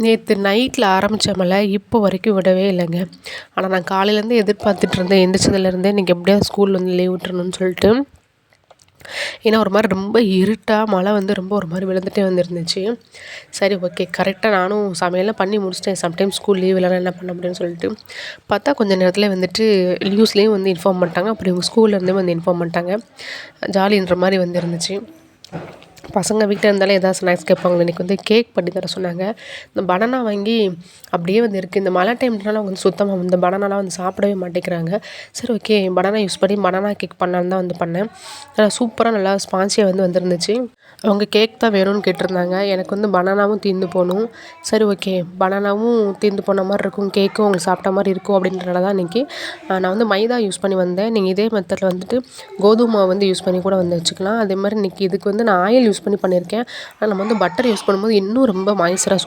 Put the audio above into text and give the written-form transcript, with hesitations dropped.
நேற்று நைட்டில் ஆரம்பித்த மழை இப்போ வரைக்கும் விடவே இல்லைங்க. ஆனால் நான் காலையிலேருந்து எதிர்பார்த்துட்டு இருந்தேன். எந்திரிச்சதுலேருந்தே இன்றைக்கி எப்படியாவது ஸ்கூல் வந்து லீவ் விட்டுறணும்னு சொல்லிட்டு. ஏன்னா ஒரு மாதிரி ரொம்ப இருட்டாக மழை வந்து ரொம்ப ஒரு மாதிரி விழுந்துட்டே வந்துருந்துச்சு. சரி ஓகே, கரெக்டாக நானும் சமையல்லாம் பண்ணி முடிச்சிட்டேன். சம்டைம்ஸ் ஸ்கூல் லீவ் இல்லைனா என்ன பண்ண முடியும்னு சொல்லிட்டு பார்த்தா கொஞ்சம் நேரத்தில் வந்துட்டு நியூஸ்லேயும் வந்து இன்ஃபார்ம் பண்ணிட்டாங்க. அப்படி உங்கள் ஸ்கூல்லேருந்தே வந்து இன்ஃபார்ம் பண்ணிட்டாங்க. ஜாலின்ற மாதிரி வந்து இருந்துச்சு. பசங்க வீட்டில் இருந்தாலே எதாவது ஸ்நாக்ஸ் கேட்பாங்களே, இன்றைக்கி வந்து கேக் பண்ணி தர சொன்னாங்க. இந்த பனானா வாங்கி அப்படியே வந்து இருக்குது. இந்த மழை டைம்னால அவங்க வந்து சுத்தமாக இந்த பனானாலாம் வந்து சாப்பிடவே மாட்டேங்கிறாங்க. சரி ஓகே, பனானா யூஸ் பண்ணி பனானா கேக் பண்ணலான்னு தான் வந்து பண்ணேன். நல்லா சூப்பராக நல்லா ஸ்பான்சியாக வந்து வந்துருந்துச்சு. அவங்க கேக் தான் வேணும்னு கேட்டிருந்தாங்க. எனக்கு வந்து பனானாவும் தீர்ந்து போகணும். சரி ஓகே, பனானாவும் தீர்ந்து போன மாதிரி இருக்கும், கேக்கும் உங்களுக்கு சாப்பிட்ட மாதிரி இருக்கும் அப்படின்றனால தான் இன்றைக்கி நான் வந்து மைதா யூஸ் பண்ணி வந்தேன். நீங்கள் இதே மெத்தடில் வந்துட்டு கோதுமை மாவு வந்து யூஸ் பண்ணி கூட வந்து வச்சுக்கலாம். அதே மாதிரி இன்றைக்கி இதுக்கு வந்து நான் ஆயில் யூஸ் பண்ணி பண்ணியிருக்கேன். ஆனால் நம்ம வந்து பட்டர் யூஸ் பண்ணும்போது இன்னும் ரொம்ப மாய்ஸ்சராக